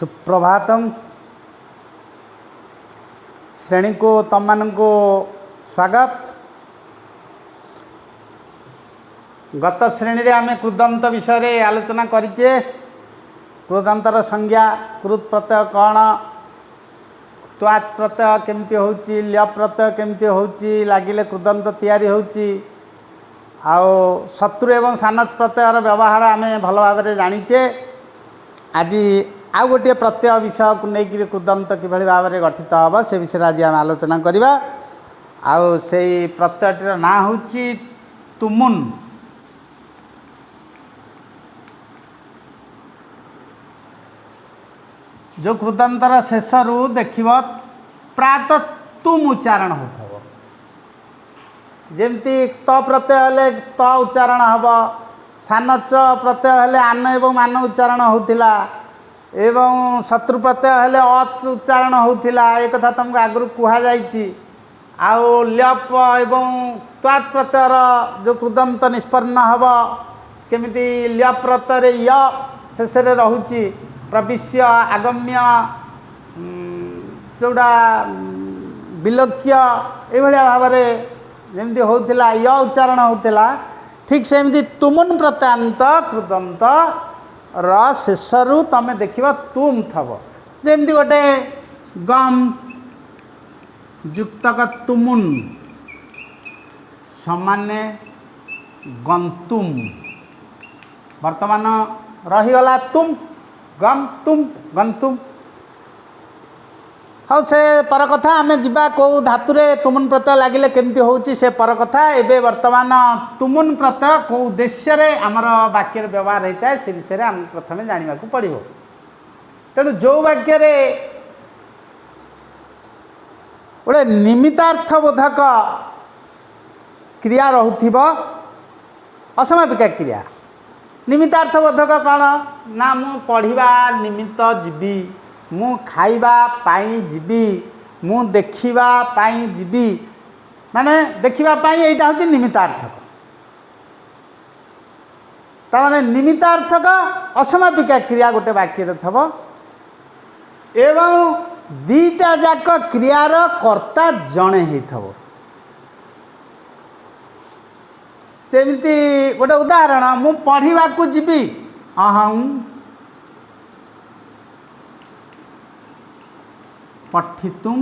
सुप्रभातम श्रेणी को तम को स्वागत। गत श्रेणी रे आमे कृदंत विषय रे आलोचना करिचे। कृदंतर संज्ञा कृत प्रत्यय कौन, त्वाच प्रत्यय केमती होची, ल्य प्रत्यय केमती होची, लागिले कृदंत तैयारी होची। आओ शत्रु एवं सानच प्रत्ययर व्यवहार आमे भल भाव में जानिचे। आज आउ गोटे प्रत्यय विषय को लेकिन कृदंत किभली भाव में गठित हम से विषय आज आम आलोचना करवा। आउ से प्रत्ययटर ना होची तुमुन। जो कृदंतर शेष रु देखिब प्रात तुम उच्चारण होता जमती त प्रत्यय हेले त उच्चारण हम, सानच प्रत्यय हेले आन एवं मान उच्चारण होतिला, एवं शत्रु प्रत्यय हेले अत उच्चारण होतिला। एक कथा तुमको आगु कहा जाइछि। आउ ल्यप एवं त्वाच प्रत्ययर जो कृदंत निष्पन्न हम केमिति ल्यप प्रत्यय य शेष रहुछि प्रविश्य आगम्य जोड़ा विलक्ष्य एभलिया भाव में जमती होतिला य उच्चारण होतिला। ठीक सेमती तुमुन प्रत्यांत कृदंत शेषरु तमे देखिबा तुम थब। जमती गोटे गम युक्तक तुमुन सामान्य गंतुम वर्तमान रहीगला तुम गम तुम गंतुम। हाँ से पर कथा आम जा कौ धातुरे तुमुन प्रत्यय लगिले केमती होची से पर कथा। एबे वर्तमान तुमुन प्रत्यय कौ उद्देश्य रे आमर वाक्य व्यवहार होता है से विषय में आम प्रथम जानवा पड़ो। तेणु जो वाक्य गोटे निमित्तार्थबोधक क्रिया रोथिब असमापिका क्रिया। निमित्तार्थबोधक कौन ना मु पढ़िबा निमित्त जीवी, मु खाइबा पाई जीवी, मु देखिबा पाई जीवी, माने देखिबा पाई एटा होची निमित्तार्थक। ताने निमित्तार्थक असमापिका क्रिया गोटे वाक्य रे थबो एवं दीटा जाक क्रियार कर्ता जणे ही थबो। जेमिति गोटे उदाहरण मु पढ़िबा को जीवी अहं पठितुम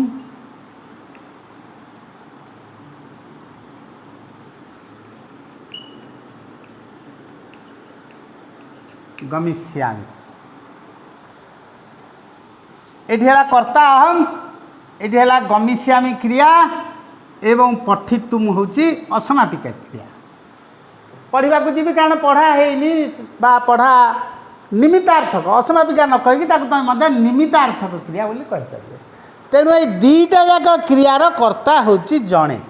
गमिष्यामि। एठी हला कर्ता अहम, एठी हला गमिष्यामि क्रिया एवं पठितुम होची असमापिका क्रिया। पढ़ा को जी कारण पढ़ा है बा पढ़ा निमित्तार्थक असमापिका न कहीकि तुम निमित्तार्थक क्रिया बोली कहीपर। तेणु ये दीटा जाक क्रियार कर्ता होची जणे।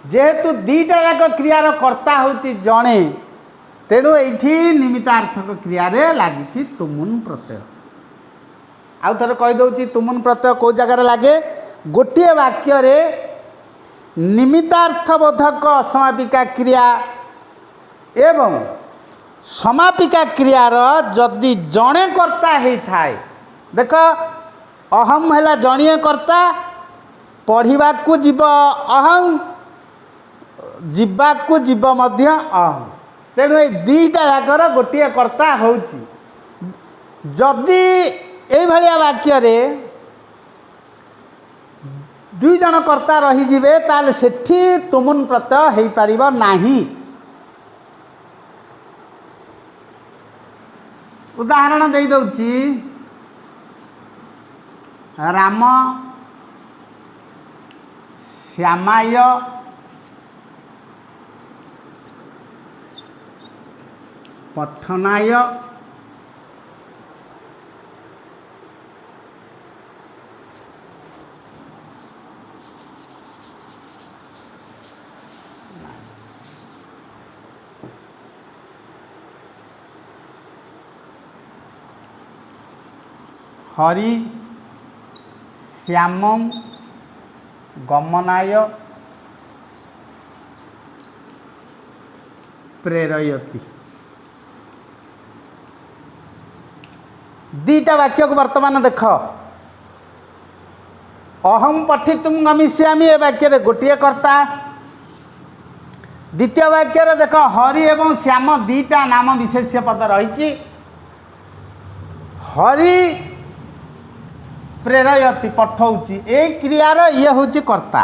जेहेतु दीटा जाक क्रियार कर्ता होची जणे तेणु ये निमित्तार्थक क्रिया लगी तुमुन प्रत्यय। आउ थे कहीदे तुमुन प्रत्यय कौ जगार लगे गोटे वाक्य रे निमित्तार्थबोधक असमापिका क्रिया एवं समापिका क्रियार जदि जणे कर्ता ही थाए। देख अहम है जणीय कर्ता, पढ़ा को जीव अहम, जीवाकू जीव मध्य अहम। तेणु ये दीटा जाकर गोटे कर्ता होची। जदि ये भाया वाक्य रे दुई जन कर्ता रहीजिबे ताले सेठी तुमुन प्रत्यय हो पारिबो नाही। उदाहरण दे दउची राम श्यामाय पठनाय। हरि श्यामं गमनाय प्रेरयति। दीटा वाक्य को वर्तमान देख अहम पठितुम गमिष्यामि ए वाक्य रे गोटे कर्ता द्वितीय वाक्य रे देख हरि एवं श्याम दीटा नाम विशेष्य पद रही हरि प्रेरयति पठौची ए क्रियार ये हूँ कर्ता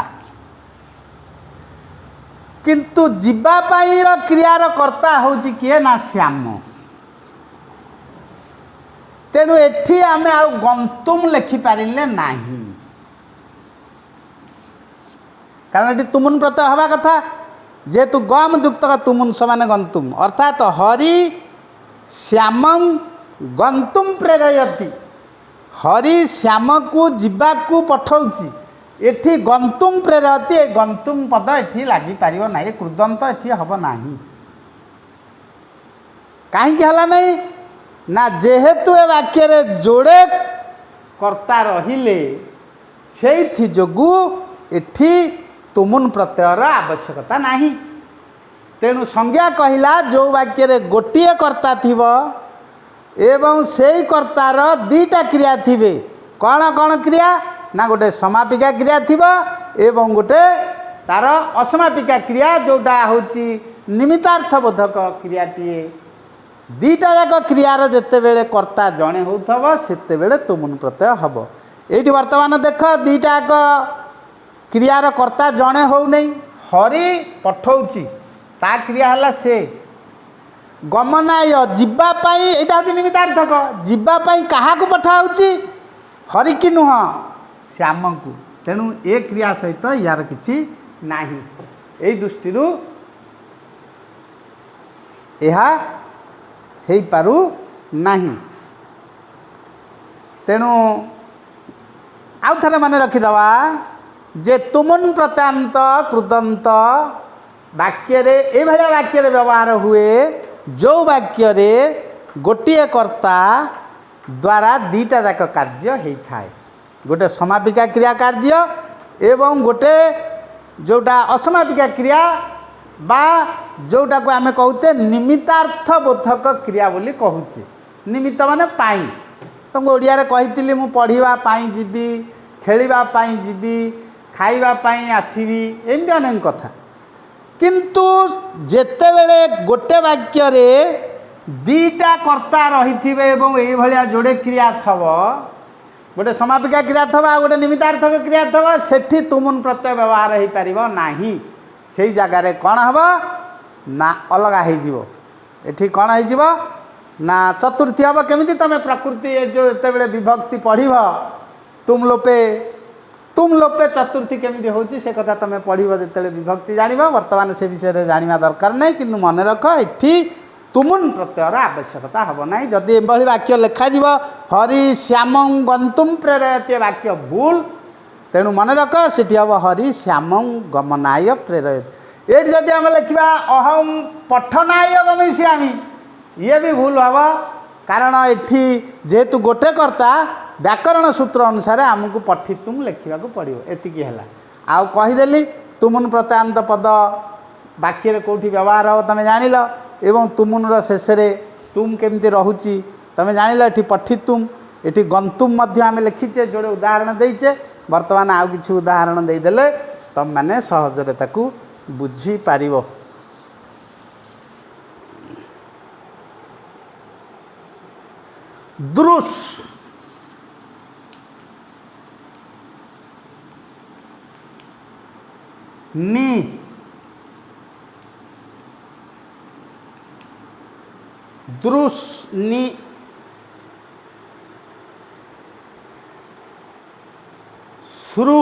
किंतु जीवापाई क्रियार कर्ता हूँ किए ना श्याम तेणु एठी आमे आउ गंतुम लिखिपारे ना कारण ये तुमुन प्रत्यय हवा कथा जेहेतु गम युक्त तुमुन समान गंतुम अर्थात हरि श्यामं गंतुम प्रेरयति हरि श्याम को जीवा को पठौची एठी गंतुम प्रेरयति ए गंतुम पद एठी लागी पारिबो ना ए कृदंत एठी हबो नाही काहे कि हला नहीं ना जेहेतु ए वाक्य रे जोड़े कर्ता रहिले सेइथि जोगु एठी तुमुन प्रत्ययर आवश्यकता नाही तेणु संज्ञा कहिला जो वाक्य रे गोटिए कर्ता थिबो एवं सेई कर्तार दीटा क्रिया थिबे कौन कौन क्रिया ना गोटे समापिका क्रिया थिबो एवं गोटे तार असमापिका क्रिया जोटा होची निमित्तार्थबोधक क्रियाटीए दीटा जाक क्रियार जेते बेले कर्ता जणे होथबो सेते बेले तुमुन प्रत्यय हबो एठी वर्तमान देख दीटा क्रियार कर्ता जणे हो नहीं हरि पठौची ता क्रिया हला से गमनाय जीवापाई एटा हूँ निमित्तार्थक जीवापाई क्या पठाऊँच हरि की नुह श्याम को तेणु ए क्रिया सहित यार किसी नाही एई दृष्टि यह हो पारु नाही तेणु आउ थे मन रखिदवा जे तुमुन प्रत्यांत कृदंत वाक्य ये वाक्य व्यवहार हुए जो वाक्य रे गोटे कर्ता द्वारा दीटा जाक कार्य होता है गोटे समापिका क्रिया कार्य एवं गोटे जोटा असमापिका क्रिया बा जोटा को आमे कहूचे निमित्तार्थ बोधक क्रिया बोली कहूचे निमित्त माने पाई तुमको ओडिया रे कहितिली मु पढ़िबा पाई जीवी खेलिबा पाई जीवी खाइबा पाई आसीबी एमती अनेक कथा किंतु जेतेबेले गोटे वाक्य रे दीटा कर्ता रही एवं ये भलिया जोड़े क्रिया थब गोटे समापिका क्रिया थब आ गोटे निमित्तार्थक क्रिया थब सेठी तुमुन प्रत्यय व्यवहार हो पार नाही से जगार कौन हम ना अलगा हो एठी कौन हो ना चतुर्थी हम केमी तुम प्रकृति जो जिते विभक्ति पढ़ तुम लोपे चतुर्थी केमी होची से कथा तुम पढ़ जो विभक्ति जान बर्तमान से विषय जाना दरकार नहीं कि मन रख एठी तुमुन प्रत्ययर आवश्यकता हम ना जदि एभली वाक्य लिखाज हरि श्याम गंतुम प्रेरयते वाक्य भूल तेणु मन रख से हम हरि श्याम गमनाय प्रेरयत ये जदि आम लिखा अहम पठनाय गमिष्यामि ये भी भूल हम कारण एठी जेहेतु गोटे कर्ता व्याकरण सूत्र अनुसार आमको पठितुम लिखा पड़ो एतिकी है आउ कहीदेली तुमुन प्रत्यांत पद वाक्य कौटी व्यवहार हम तुम जान एवं तुमुन शेष तुम केमती रोची तुम जान ये पठितुम ये गंतुम आम लिखीचे जोड़े उदाहरण देचे बर्तमान आउ कि उदाहरण देदेले तुम मैंने सहजरे ताकू बुझीपार दृश नी दृष्नि श्रु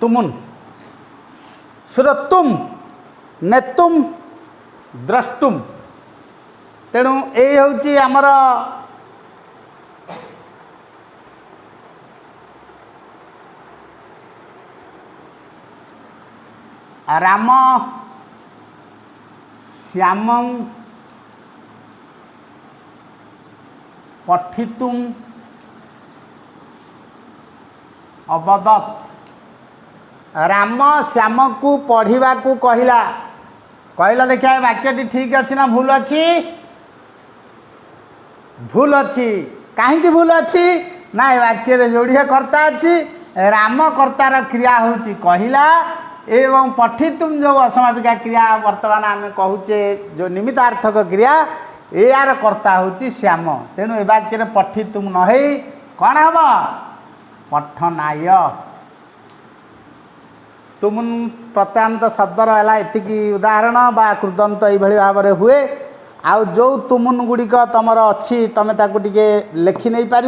तुमुन श्रोतुम नेतुम द्रष्टुम तेणु ये हूँ आमर राम श्याम पठितुम अवदत् राम श्याम को पढ़ा को कहला कहला देखिए वाक्यटी ठीक अच्छी ना भूल अच्छी भूल अच्छी कहीं भूल अच्छी ना वाक्य जोड़िए कर्ता अच्छी राम कर्तार क्रिया हूँ कहला एवं पठितुम जो असमापिका क्रिया वर्तमान आम कहूचे जो निमित्तार्थक क्रिया यार कर्ता हूँ श्याम तेणु ए वाक्य पठितुम नहे कौन हम पठनाय तुम प्रत्यांत शब्दर है एतिकी उदाहरण बा कृदंत ये भाव में हुए आउ जो तुमुन गुड़िक तुमर अच्छी तुम ताकू टिके लेखि नहीं पार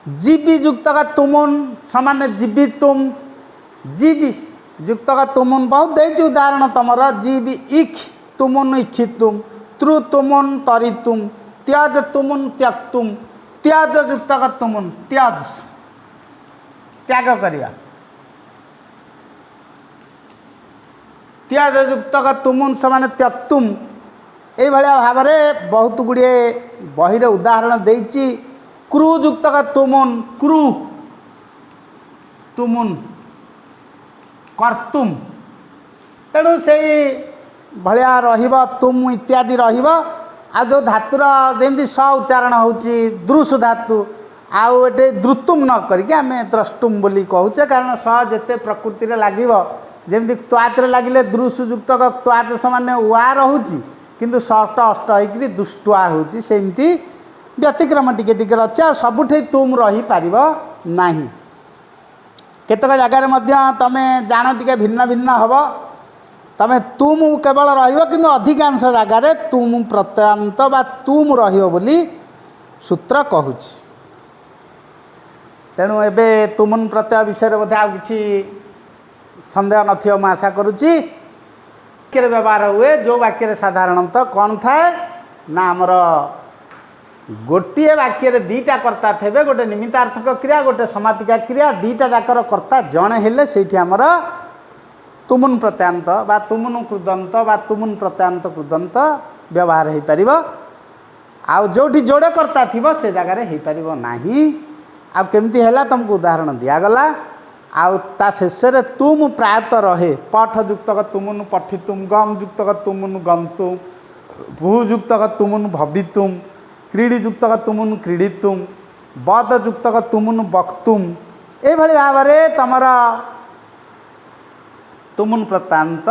जीवी युक्त का तुमुन सामान्य जीवी तुम जीवी युक्त का तुमुन बहुत दे उदाहरण तुमर जीवी इख तुमुन इखि तुम त्रु तुमुन तरी तुम त्याज तुमुन त्यक तुम त्याज युक्त का तुमुन त्याज त्याग करवा त्याज युक्त का तुमुन समान त्यक्तुम ये भाव में बहुत गुड़े बही उदाहरण देती क्रू युक्त का तुमुन क्रू तुमुन कर्तुम तेणु से भाया रुम इत्यादि आ जो धातुर जमी स उच्चारण हो दृशु धातु आउ एटे द्रुतुम न करके आम द्रष्टुम बोली कहूचे कारण स जेते प्रकृति में लगे जमी त्वाच लगिले दृशु युक्त त्वाच समान वा रोचे किंतु षष्ट अष्ट होकर दुष्टुआ होमती व्यतिक्रम टिके टिके अच्छे आ सबुठ तुम रही पार ना केतक जगार तुम जान टिके भिन्न भिन्न हम तुम तुम केवल रु अधिकांश जगार तुम प्रत्यांत बा तुम रही सूत्र कहूँ तेणु एबे तुमुन प्रत्यय विषय बोधे आ कि सन्देह न मैं आशा करुच्ची वाक्य व्यवहार हुए जो वाक्य साधारणतः कौन थाए ना आमर गोटे वाक्य दीटा कर्ता थे गोटे निमित्तार्थक क्रिया गोटे समापिका क्रिया दीटा जाकर कर्ता जड़े हेले से आमर तुमुन प्रत्यांत बा तुमुन कृदंत बा तुमुन प्रत्यांत कृदंत व्यवहार हो पार आउ जोटी जोड़े कर्ता थी से जगार हो पार नहीं आ केमती है तुमको उदाहरण दिगला आउ ता शेष तुम प्रायतः रहे पठ युक्त तुमुन पठितुम गम युक्त तुमुन गंतुम भू युक्त तुमुन भवितुम क्रीड़ी युक्त तुमुन क्रीडितुम बद युक्त तुमुन वक्तुम ये भाव में तुमर तुमुन प्रत्यांत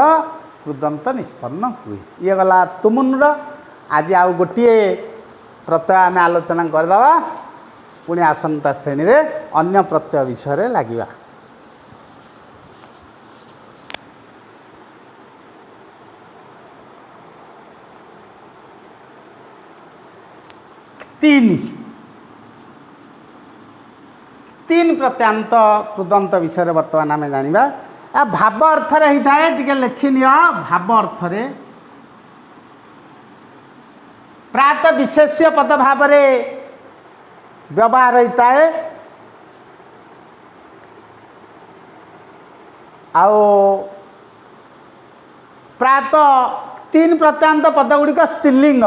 कृदंत निष्पन्न हुए ये गला तुमुन आज आउ गोटे प्रत्यय आम आलोचना करदे पुणी आसंता श्रेणी रे अन्य प्रत्यय विषय लगिवा तीन प्रत्यांत कृदंत विषय बर्तमान आम जाना भाव अर्थ होता है टिके लिखिनि भाव अर्थ प्रात विशेष्य पद भाव व्यवहार होता है आओ प्रात तीन प्रत्यांत पद गुड़िक स्त्रीलिंग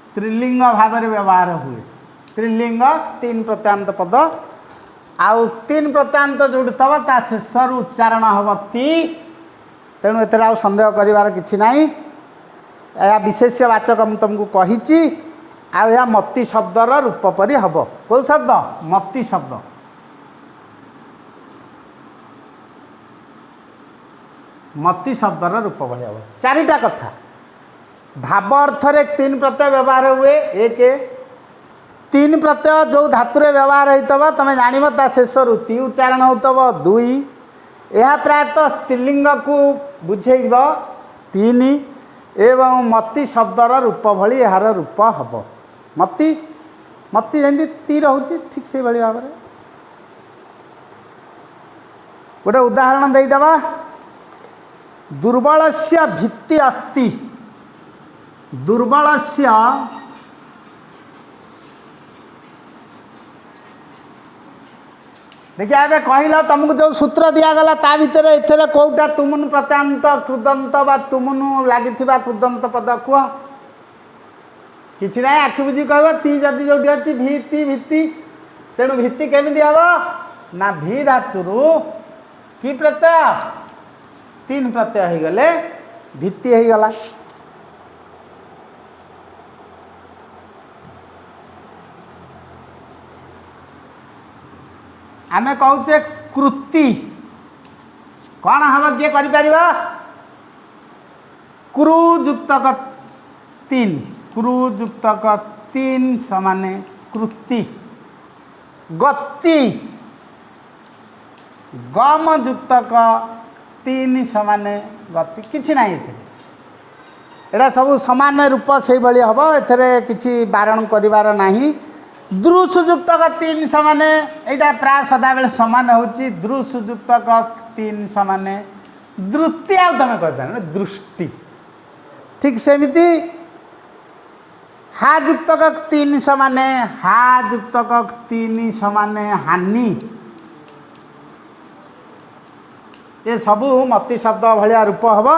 स्त्रीलिंग भाव में व्यवहार हुए स्त्रीलिंग तीन प्रत्यांत पद आउ तीन प्रत्यांत जोड़ी थव ता शेष उच्चारण हम ती तेणु एते आउ संदेह करिवार किछि नाही या विशेष्यवाचक मुझे तुमको कही आ मती शब्दर रूप परी हम कौ शब्द मती शब्द मती शब्दर रूप परी हम चारिटा कथा भाव अर्थ रे तीन प्रत्यय व्यवहार हुए एक तीन प्रत्यय जो धातुरे व्यवहार होता तुम जान ता शेष ती उच्चारण होतब दुई यह प्रायतः स्त्रीलिंग को बुझेब तीन एवं मती शब्दर रूप भली यार रूप हम मती मती जमी ती रोचे ठीक से भाई भाव में गोटे उदाहरण देदेवा दुर्बल से भित्ति अस्ति दुर्बल से देखिए आगे कहला तुमको जो सूत्र दिगला ता भितर एथेर कौटा तुमुन प्रत्यांत कृदंत बा तुमुन लगी कृदंत पद कह किसी ना आखि बुझी कह ती जदि जो अच्छी भित्ति भित्ति तेणु भित्ति केमी हम ना भी धातु कि प्रत्यय तीन प्रत्यय हो गले भित्ति हो गला। आमे कहूचे कृति कौन हम किए कर क्रू जुक्तक तीन क्रू जुक्तक तीन समाने कृति गति गम जुक्तक तीन समाने गति किछि ना एटा सब समान रूप से भाई हम ए बारण कर नहीं। दृश जुक्तक तीन समाने यहाँ प्राय सदा बेले सामान होची दृश जुक्तक तीन समाने द्रुति आ तुम कह दृष्टि ठीक सेमिति हा जुक्तक तीन समाने हा जुक्तक तीन समाने हानि ये सबू मति शब्द भाया रूप हम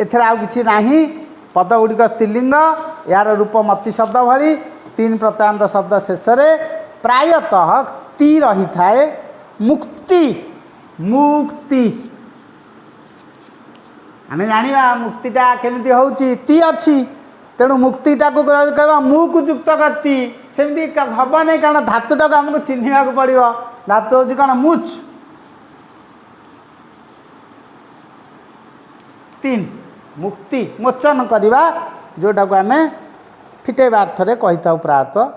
एथर आउ किछि नाही पद गुड़िक स्त्रीलिंग यार रूप मति शब्द भली तीन प्रत्यांत शब्द शेष प्रायतः ती रही थाए मुक्ति मुक्ति आम जाना मुक्तिटा केमी होची ती अच्छी तेणु मुक्तिटा को कह मुक जुक्त ती सेमती हम नहीं कारण धातुटा को आमको चिन्हवा पड़ो धातु हूँ कौन मुच तीन मुक्ति मोचन करवा जोटा को आम फिटेवा अर्थरे कही था प्रायतः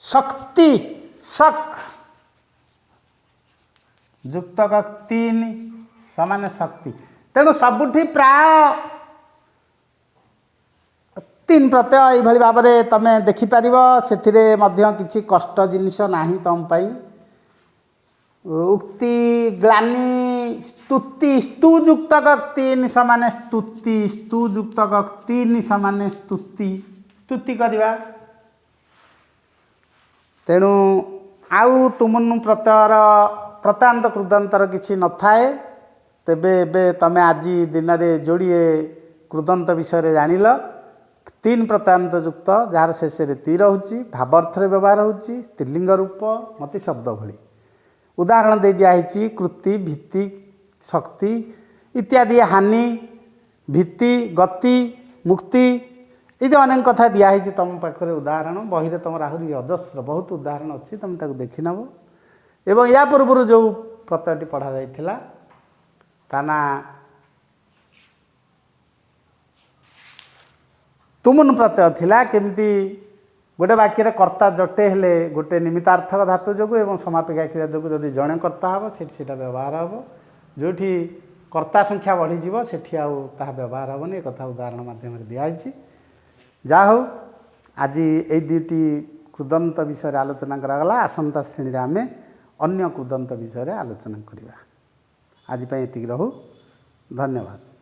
शक्ति शक जुक्तक तीन समान शक्ति तेणु सबुठी प्राय तीन प्रत्यय ये भाव में तुम देखिपर से किसी कष्ट जिनिस नहीं तुम पाई उक्ति ग्लानि स्तुति स्तुजुक्तक तीन समान स्तुति स्तुजुक्तक तीन समान स्तुति स्तुति करवा तेणु आउ तुमनु प्रत्ययर प्रत्यांत कृदंतर किसी न थाए तेबे एबे तमे आज दिन में जोड़िए कृदंत विषय जानिल तीन प्रत्यांत युक्त जार शेष ती रोचे भावार्थरे व्यवहार होची स्त्रीलिंग रूप मति शब्द भली उदाहरण दे दिखाई कृति भित्ति शक्ति इत्यादि हानि भित्ति गति मुक्ति ये अनेक कथा दिखाई तुम पाखे उदाहरण बही तुम आहरी अजस्र बहुत उदाहरण अच्छी तुम ताक देखि नब एवं या पूर्व जो प्रत्ययटी पढ़ा जाइथिला ताना तुमुन प्रत्यय थिला केमिति गोटे वाक्य कर्ता जटे हेले गोटे निमित्तार्थक धातु जो एवं समापिका क्रिया जो जदि जड़े कर्ता हम से व्यवहार हम जो कर्ता संख्या बढ़ीज से व्यवहार हेनी एक कथा उदाहरण मध्यम दिखाई जा हो आज ये दुईटी कृदंत विषय आलोचना करागला आसंता श्रेणी आम अन्य कृदंत विषय आलोचना करवा आज ये रहू धन्यवाद।